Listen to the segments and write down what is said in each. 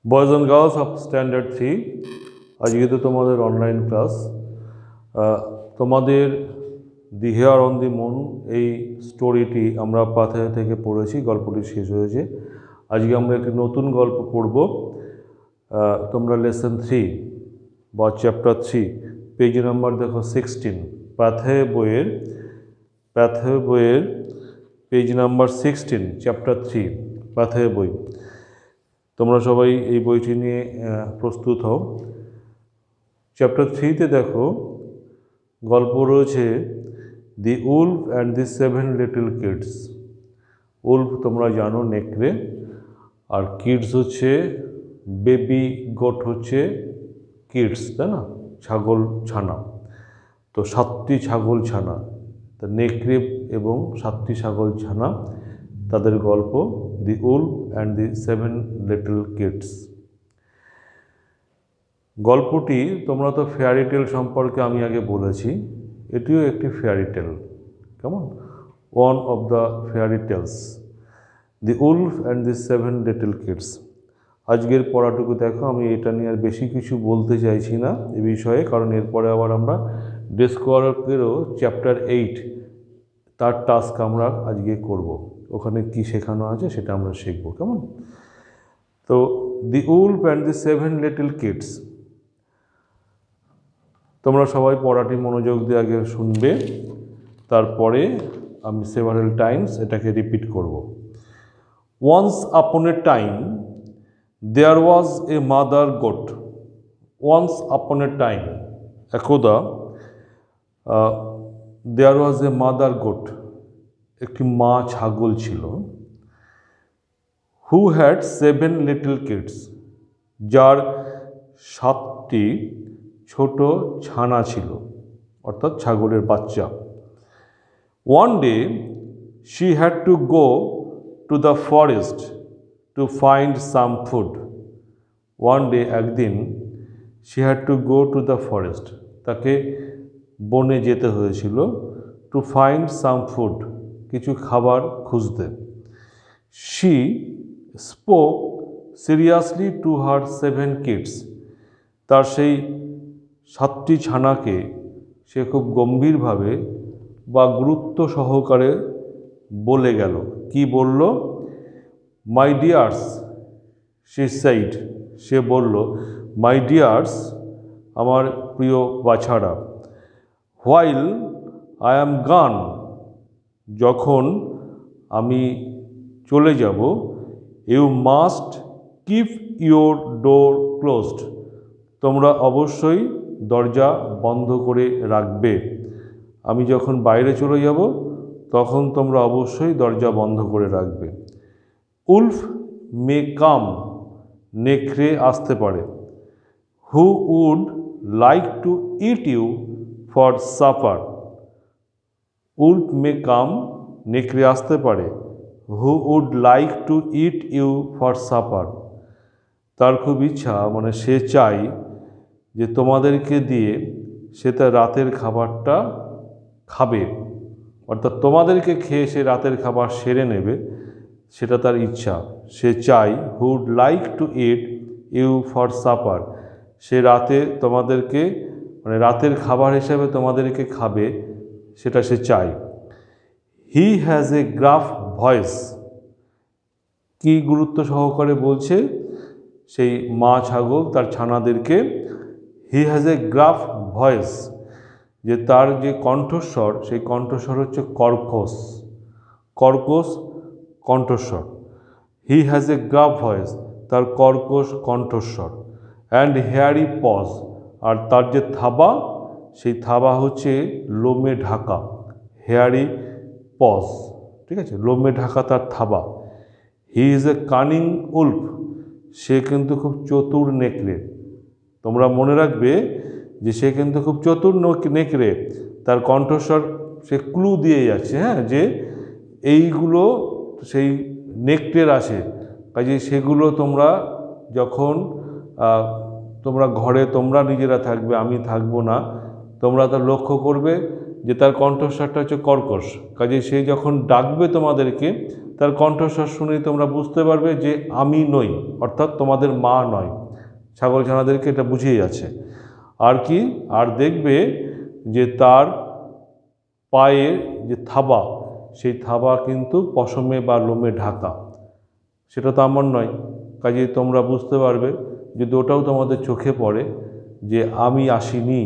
Boys and girls of standard 3 আজকে তো তোমাদের অনলাইন ক্লাস। তোমাদের দি হেয়ার অন দি মুন এই স্টোরিটি আমরা পাথেয় থেকে পড়েছি, গল্পটি শেষ হয়েছে। আজকে আমরা একটি নতুন গল্প পড়ব। তোমরা লেসন 3 বা চ্যাপ্টার 3 পেজ নাম্বার দেখো 16, পাথেয় বইয়ের পেজ নাম্বার 16, চ্যাপ্টার 3 পাথেয় বই। তোমরা সবাই এই বইটি নিয়ে প্রস্তুত হও। চ্যাপ্টার 3তে দেখো গল্প রয়েছে the wolf and the 7 little kids. Wolf তোমরা জানো নেকড়ে, আর কিডস হচ্ছে বেবি গোট, হচ্ছে কিডস, তাই না, ছাগল ছানা। তো 7টি ছাগল ছানা, তা নেকড়ে এবং 7টি ছাগল ছানা, তাদের গল্প the wolf and the 7 little kids. গল্পটি তোমরা তো ফেয়ারি টেল সম্পর্কে আমি আগে বলেছি, এটিও একটি ফেয়ারি টেল। কেমন? One of the fairy tales, the wolf and the 7 little kids. আজকের পড়াটুকু দেখো, আমি এটা নিয়ে আর বেশি কিছু বলতে চাইছি না এ বিষয়ে, কারণ এরপরে আবার আমরা ডিসকভারেরও চ্যাপ্টার 8 তার টাস্ক আমরা আজকে করব। ওখানে কি শেখানো আছে সেটা আমরা শিখব। কেমন? তো the wolf and the 7 little kids, তোমরা সবাই পড়াটি মনোযোগ দিয়ে আগে শুনবে, তারপরে আমি সেভারাল টাইমস এটাকে রিপিট করব। Once upon a time there was a mother goat. Once upon a time, একদা, there was a mother goat, একটি মা ছাগল ছিল। হু হ্যাড 7 লিটল কিডস, যার 7টি ছোট ছানা ছিল, অর্থাৎ ছাগলের বাচ্চা। One day she had to go to the forest to find some food. One day, একদিন, she had to go to the forest, তাকে বনে যেতে হয়েছিল, টু ফাইন্ড সাম ফুড, কিছু খাবার খুঁজতে। She spoke seriously to her 7 kids, তার সেই 7টি ছানাকে সে খুব গম্ভীরভাবে বা গুরুত্ব সহকারে বলে গেল। কি বলল? মাই ডিয়ার্স, শি সেইড, সে বলল, মাই ডিয়ার্স, আমার প্রিয় বাছারা, হোয়াইল আই অ্যাম গান, যখন আমি চলে যাব, you must keep your door closed, তোমরা অবশ্যই দরজা বন্ধ করে রাখবে। আমি যখন বাইরে চলে যাব তখন তোমরা অবশ্যই দরজা বন্ধ করে রাখবে। উলফ মে কাম, নেকড়ে আসতে পারে। Who would like to eat you for supper. Wolf may come, নেকড়ে আসতে পারে। Who would like to eat you for supper, তার খুব ইচ্ছা, মানে সে চাই যে তোমাদেরকে দিয়ে সে তার রাতের খাবারটা খাবে, অর্থাৎ তোমাদেরকে খেয়ে সে রাতের খাবার সেরে নেবে, সেটা তার ইচ্ছা। সে চাই, who'd like to eat you for supper, সে রাতে তোমাদেরকে, মানে রাতের খাবার হিসেবে তোমাদেরকে খাবে, সেটা সে চায়। He has a gruff voice, কি গুরুত্ব সহকারে বলছে সেই মা ছাগল তার ছানাদেরকে, he has a gruff voice, যে তার যে কণ্ঠস্বর, সেই কণ্ঠস্বর হচ্ছে কর্কশ, কর্কশ কণ্ঠস্বর। হি হ্যাজ এ গ্রাফ ভয়েস, তার কর্কশ কণ্ঠস্বর। অ্যান্ড হেয়ারি পজ, আর তার যে থাবা, সেই থাবা হচ্ছে লোমে ঢাকা, হেয়ারি পজ, ঠিক আছে, লোমে ঢাকা তার থাবা। He is a cunning wolf, সে কিন্তু খুব চতুর নেকড়ে। তোমরা মনে রাখবে যে সে কিন্তু খুব চতুর নেকড়ে, তার কণ্ঠস্বর সে ক্লু দিয়ে যাচ্ছে, হ্যাঁ, যে এইগুলো সেই নেকড়ের আসে, কাজে সেগুলো তোমরা যখন তোমরা ঘরে তোমরা নিজেরা থাকবে, আমি থাকবো না, তোমরা তা লক্ষ্য করবে যে তার কণ্ঠস্বরটা হচ্ছে কর্কশ, কাজে সে যখন ডাকবে তোমাদেরকে তার কণ্ঠস্বর শুনেই তোমরা বুঝতে পারবে যে আমি নই, অর্থাৎ তোমাদের মা নয়। ছাগল ছানাদেরকে এটা বুঝিয়ে যাচ্ছে। আর কি, আর দেখবে যে তার পায়ে যে থাবা, সেই থাবা কিন্তু পশমে বা লোমে ঢাকা, সেটা তো আমার নয়। কাজে তোমরা বুঝতে পারবে যদি ওটাও তোমাদের চোখে পড়ে যে আমি আসিনি।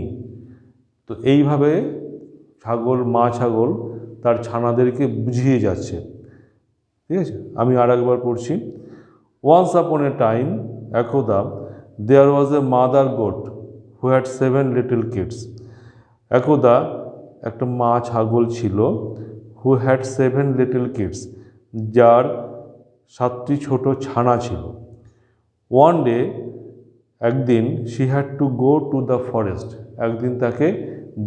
তো এইভাবে ছাগল, মা ছাগল তার ছানাদেরকে বুঝিয়ে যাচ্ছে। ঠিক আছে, আমি আর একবার পড়ছি। ওয়ান্স আপন এ টাইম, একদা, there was a mother goat who had 7 little kids. একদা একটা মা ছাগল ছিল, হু হ্যাড 7 লিটল কিডস, যার 7টি ছোট ছানা ছিল। ওয়ান ডে, একদিন, she had to go to the forest, একদিন তাকে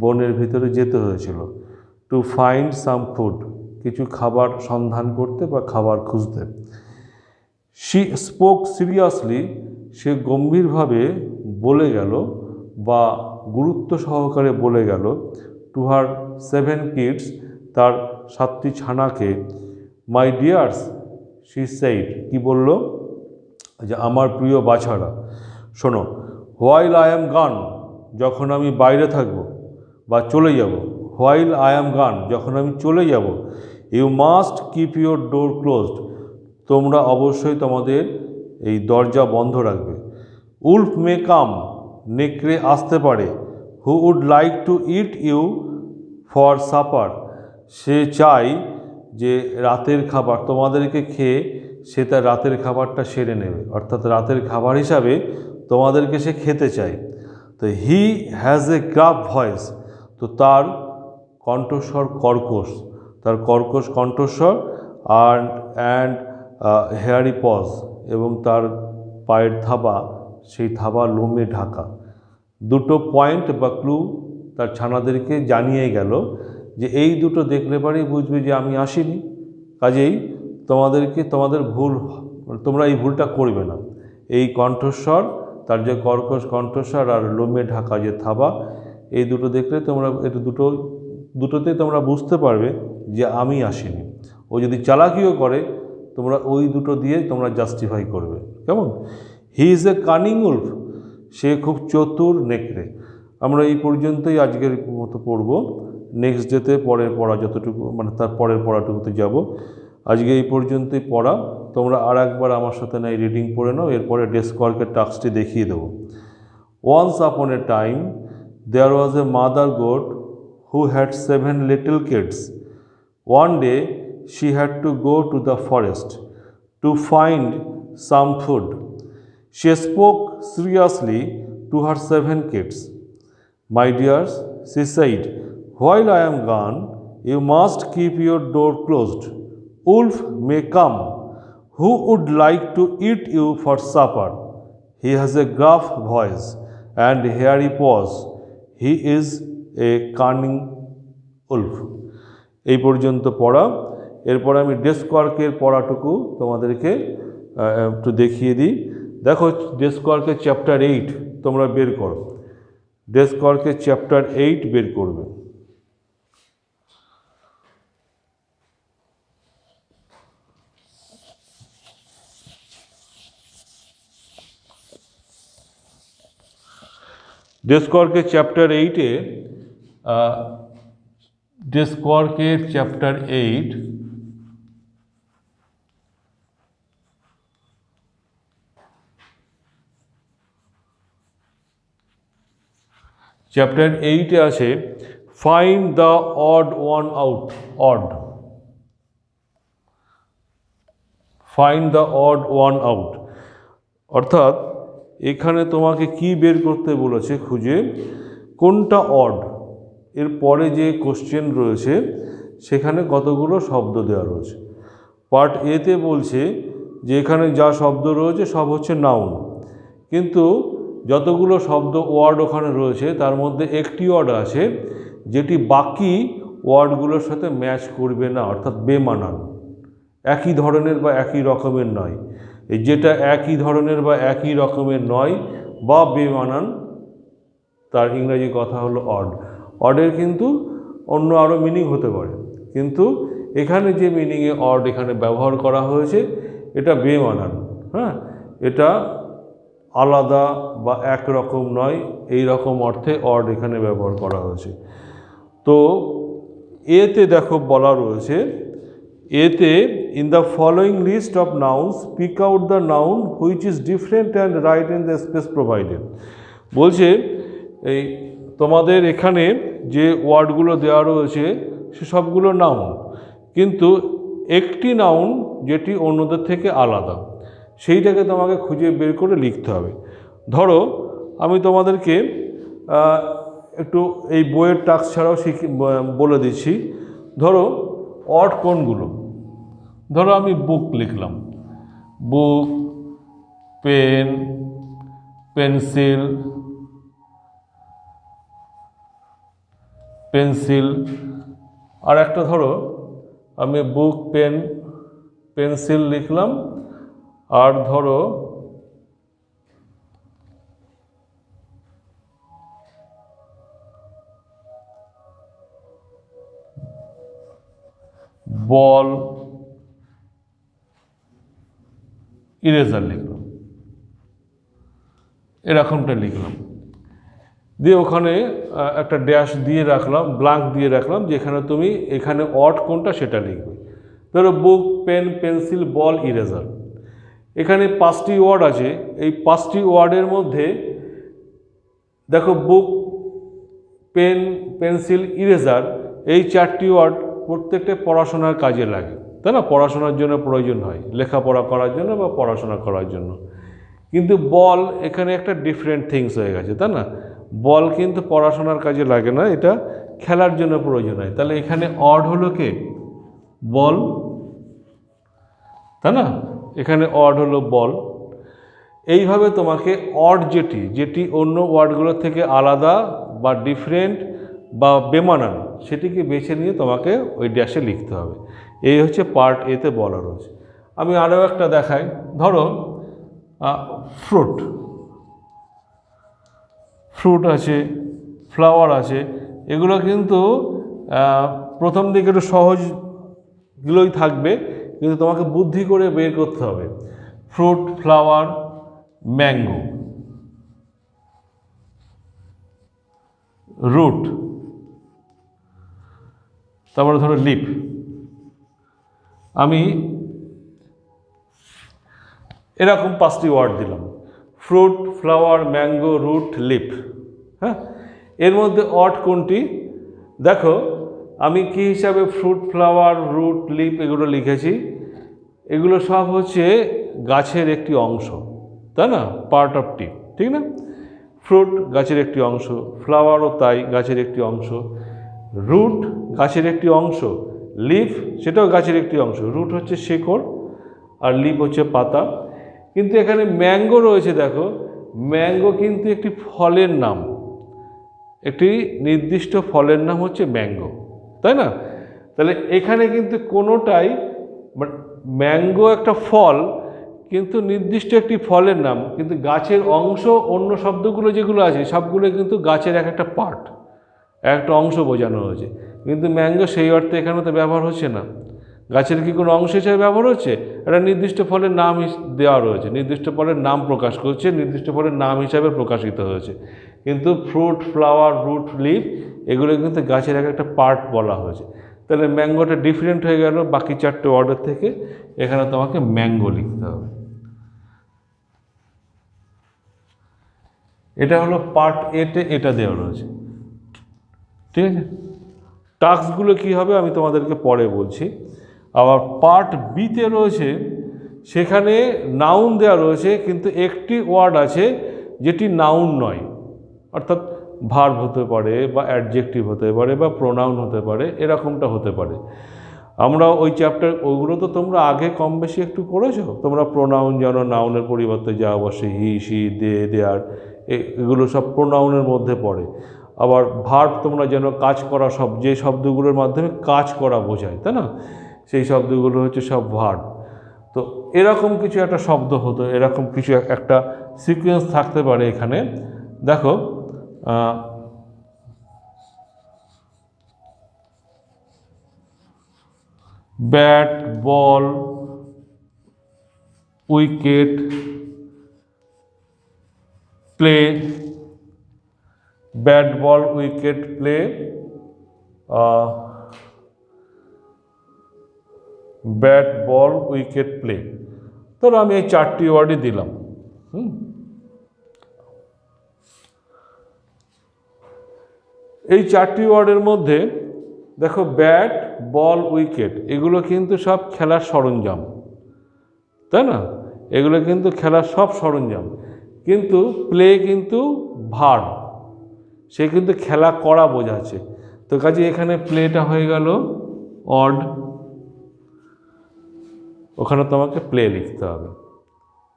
বনের ভিতরে যেতে হয়েছিল। টু ফাইন্ড সাম ফুড, কিছু খাবার সন্ধান করতে বা খাবার খুঁজতে। শি স্পোক সিরিয়াসলি, সে গম্ভীরভাবে বলে গেল বা গুরুত্ব সহকারে বলে গেল, টু হার 7 কিডস, তার 7টি ছানাকে। মাই ডিয়ার্স, শি সেইড, কি বলল, যে আমার প্রিয় বাছারা শোনো, হোয়াইল আই অ্যাম গান, যখন আমি বাইরে থাকব বা চলে যাব, হোয়াইল আই অ্যাম গান, যখন আমি চলে যাব, you must keep your door closed, তোমরা অবশ্যই তোমাদের এই দরজা বন্ধ রাখবে। উলফ মে কাম, নেকড়ে আসতে পারে। Who would like to eat you for supper, সে চায় যে রাতের খাবার তোমাদেরকে খেয়ে সে তার রাতের খাবারটা সেরে নেবে, অর্থাৎ রাতের খাবার হিসাবে তোমাদেরকে সে খেতে চায়। তো হি হ্যাজ এ গ্রাফ ভয়েস, তো তার কণ্ঠস্বর কর্কশ, তার কর্কশ কণ্ঠস্বর, অ্যান্ড হেয়ারি পজ, এবং তার পায়ের থাবা, সেই থাবা লোমে ঢাকা। দুটো পয়েন্ট বা ক্লু তার ছানাদেরকে জানিয়ে গেল যে এই দুটো দেখলে পরেই বুঝবে যে আমি আসিনি। কাজেই তোমাদেরকে, তোমাদের ভুল, তোমরা এই ভুলটা করবে না। এই কণ্ঠস্বর, তার যে কর্কশ কণ্ঠস্বর আর লোমে ঢাকা যে থাবা, এই দুটো দেখলে তোমরা, এটা দুটোতেই তোমরা বুঝতে পারবে যে আমি আসিনি। ও যদি চালাকিও করে তোমরা ওই দুটো দিয়ে তোমরা জাস্টিফাই করবে। কেমন? He is a cunning wolf, সে খুব চতুর নেকড়ে। আমরা এই পর্যন্তই আজকের মতো পড়ব। নেক্সট ডেতে পরের পড়া যতটুকু, মানে তার পরের পড়াটুকুতে যাব। আজকে এই পর্যন্তই পড়া। তোমরা আর একবার আমার সাথে না এই রিডিং পড়ে নাও, এরপরে ডেস্ক ওয়ার্কের টাস্কটি দেখিয়ে দেবো। Once upon a time, there was a mother goat who had 7 little kids. One day she had to go to the forest to find some food. She spoke seriously to her 7 kids. My dears, she said, while I am gone, you must keep your door closed. Wolf may come. Who would like to eat you for supper? He has a gruff voice and hairy paws. He is a cunning wolf. এই পর্যন্ত পড়া। এরপর আমি desk ওয়ার্কের পড়াটুকু তোমাদেরকে একটু দেখিয়ে দিই। দেখো, ডেস্ক ওয়ার্কের চ্যাপ্টার 8 তোমরা বের করো। ডেস্ক ওয়ার্কের চ্যাপ্টার 8 বের করবে। ডেস্ক ওয়ার্কের চ্যাপ্টার 8-এ, ডেস্ক ওয়ার্কের চ্যাপ্টার 8, চ্যাপ্টার 8-এ আছে find the odd one out. Odd, find the odd one out, অর্থাৎ এখানে তোমাকে কি বের করতে বলেছে, খুঁজে কোনটা অড। এর পরে যে কোশ্চেন রয়েছে সেখানে কতগুলো শব্দ দেওয়া রয়েছে। পার্ট এতে বলছে যে এখানে যা শব্দ রয়েছে সব হচ্ছে নাউন, কিন্তু যতগুলো শব্দ ওয়ার্ড ওখানে রয়েছে তার মধ্যে একটি ওয়ার্ড আছে যেটি বাকি ওয়ার্ডগুলোর সাথে ম্যাচ করবে না, অর্থাৎ বেমানান, একই ধরনের বা একই রকমের নয়। এই যেটা একই ধরনের বা একই রকমের নয় বা বেমানান, তার ইংরাজি কথা হলো অড। অডের কিন্তু অন্য আরও মিনিং হতে পারে, কিন্তু এখানে যে মিনিংয়ে অড এখানে ব্যবহার করা হয়েছে এটা বেমানান। হ্যাঁ, এটা আলাদা বা একরকম নয়, এই রকম অর্থে অড এখানে ব্যবহার করা হয়েছে। তো এতে দেখো বলা রয়েছে, এতে in the following list of nouns pick out the noun which is different and write in the space provided. বলছে এই তোমাদের এখানে যে ওয়ার্ডগুলো দেওয়া রয়েছে সে সবগুলো নাউন, কিন্তু একটি নাউন যেটি অন্যদের থেকে আলাদা, সেইটাকে তোমাকে খুঁজে বের করে লিখতে হবে। ধরো আমি তোমাদেরকে একটু এই বইয়ের টাস্ক ছাড়াও বলে দিচ্ছি। ধরো অড কোনগুলো, ধরো আমি বুক লিখলাম, বুক, পেন, পেন্সিল, পেন্সিল, আর একটা ধরো আমি বুক, পেন, পেন্সিল লিখলাম, আর ধরো বল, ইরেজার লিখলাম, এরকমটা লিখলাম, দিয়ে ওখানে একটা ড্যাশ দিয়ে রাখলাম, ব্ল্যাঙ্ক দিয়ে রাখলাম, যেখানে তুমি এখানে অড কোনটা সেটা লিখবে। ধরো বুক, পেন, পেন্সিল, বল, ইরেজার, এখানে 5টি ওয়ার্ড আছে। এই 5টি ওয়ার্ডের মধ্যে দেখো বুক, পেন, পেন্সিল, ইরেজার, এই 4টি ওয়ার্ড প্রত্যেকটা পড়াশোনার কাজে লাগে, তাই না? পড়াশোনার জন্য প্রয়োজন হয়, লেখাপড়া করার জন্য বা পড়াশোনা করার জন্য। কিন্তু বল এখানে একটা ডিফারেন্ট থিংস হয়ে গেছে, তাই না? বল কিন্তু পড়াশোনার কাজে লাগে না, এটা খেলার জন্য প্রয়োজন হয়। তাহলে এখানে অড হলো কে? বল, তাই না? এখানে অড হলো বল। এইভাবে তোমাকে অড যেটি অন্য ওয়ার্ডগুলোর থেকে আলাদা বা ডিফারেন্ট বা বেমানান, সেটিকে বেছে নিয়ে তোমাকে ওই ড্যাশে লিখতে হবে। এই হচ্ছে পার্ট এতে বলা রয়েছে। আমি আরও একটা দেখাই। ধরো ফ্রুট, ফ্রুট আছে, ফ্লাওয়ার আছে, এগুলো কিন্তু প্রথম দিকে একটু সহজগুলোই থাকবে, কিন্তু তোমাকে বুদ্ধি করে বের করতে হবে। ফ্রুট, ফ্লাওয়ার, ম্যাঙ্গো, রুট, তারপরে ধরো লিপ। আমি এরকম 5টি ওয়ার্ড দিলাম, fruit, flower, mango, root, lip. হ্যাঁ, এর মধ্যে অড কোনটি? দেখো আমি কি হিসাবে ফ্রুট, ফ্লাওয়ার, রুট, লিপ এগুলো লিখেছি, এগুলো সব হচ্ছে গাছের একটি অংশ, তাই না? পার্ট অফ টি, ঠিক না? ফ্রুট গাছের একটি অংশ, ফ্লাওয়ারও তাই গাছের একটি অংশ, রুট গাছের একটি অংশ, লিফ সেটাও গাছের একটি অংশ। রুট হচ্ছে শেকড় আর লিফ হচ্ছে পাতা। কিন্তু এখানে ম্যাঙ্গো রয়েছে, দেখো ম্যাঙ্গো কিন্তু একটি ফলের নাম, একটি নির্দিষ্ট ফলের নাম হচ্ছে ম্যাঙ্গো, তাই না? তাহলে এখানে কিন্তু কোনোটাই, ম্যাঙ্গো একটা ফল কিন্তু নির্দিষ্ট একটি ফলের নাম, কিন্তু গাছের অংশ অন্য শব্দগুলো যেগুলো আছে সবগুলো কিন্তু গাছের এক একটা পার্ট, একটা অংশ বোঝানো হয়েছে। কিন্তু ম্যাঙ্গো সেই অর্থে এখানে তো ব্যবহার হচ্ছে না। গাছের কি কোনো অংশ হিসেবে ব্যবহার হচ্ছে? একটা নির্দিষ্ট ফলের নাম দেওয়া রয়েছে, নির্দিষ্ট ফলের নাম প্রকাশ করছে, নির্দিষ্ট ফলের নাম হিসাবে প্রকাশিত হয়েছে। কিন্তু ফ্রুট, ফ্লাওয়ার, রুট, লিফ এগুলো কিন্তু গাছের এক একটা পার্ট বলা হয়েছে। তাহলে ম্যাঙ্গোটা ডিফারেন্ট হয়ে গেল বাকি 4টে ওয়ার্ডের থেকে। এখানে তোমাকে ম্যাঙ্গো লিখতে হবে। এটা হলো পার্ট এতে, এটা দেওয়া রয়েছে, ঠিক আছে? টাস্কগুলো কী হবে আমি তোমাদেরকে পরে বলছি। আবার পার্ট বিতে রয়েছে, সেখানে নাউন দেওয়া রয়েছে, কিন্তু একটি ওয়ার্ড আছে যেটি নাউন নয়, অর্থাৎ ভার্ব হতে পারে বা অ্যাডজেক্টিভ হতে পারে বা প্রোনাউন হতে পারে, এরকমটা হতে পারে। আমরা ওই চ্যাপ্টার ওইগুলো তো তোমরা আগে কম বেশি একটু করেছো। তোমরা প্রোনাউন জানো, নাউনের পরিবর্তে যা বসে হি, সি, দে, দেয়ার, এগুলো সব প্রোনাউনের মধ্যে পড়ে। আবার ভার্ব তোমরা যেন কাজ করা, সব যে শব্দগুলোর মাধ্যমে কাজ করা বোঝায়, তাই না? সেই শব্দগুলো হচ্ছে সব ভার্ব। তো এরকম কিছু একটা শব্দ হতো, এরকম কিছু একটা সিকোয়েন্স থাকতে পারে এখানে। দেখো ব্যাট, বল, উইকেট, প্লে, ব্যাট, বল, উইকেট, প্লে, ব্যাট, বল, উইকেট, প্লে। ধরো আমি এই 4টি ওয়ার্ডই দিলাম। এই 4টি ওয়ার্ডের মধ্যে দেখো ব্যাট, বল, উইকেট এগুলো কিন্তু সব খেলার সরঞ্জাম, তাই না? এগুলো কিন্তু খেলার সব সরঞ্জাম, কিন্তু প্লে কিন্তু ভার্ব, সে কিন্তু খেলা করা বোঝাচ্ছে। তো কাজে এখানে প্লেটা হয়ে গেল অড, ওখানে তোমাকে প্লে লিখতে হবে।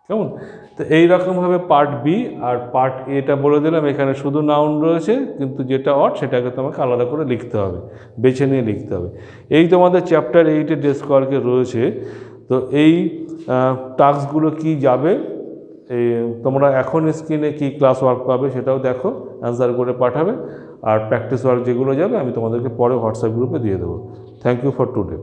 কেমন? তো এইরকমভাবে পার্ট বি আর পার্ট এটা বলে দিলাম, এখানে শুধু নাউন রয়েছে, কিন্তু যেটা অড সেটাকে তোমাকে আলাদা করে লিখতে হবে, বেছে নিয়ে লিখতে হবে। এই তোমাদের চ্যাপ্টার 8-এ ডেস্ক ওয়ার্কে রয়েছে। তো এই টাস্কগুলো কি যাবে, এই তোমরা এখন স্ক্রিনে কি ক্লাস ওয়ার্ক পাবে সেটাও দেখো, অ্যান্সার করে পাঠাবে। আর প্র্যাকটিস ওয়ার্ক যেগুলো যাবে আমি তোমাদেরকে পরে হোয়াটসঅ্যাপ গ্রুপে দিয়ে দেবো। Thank you for today.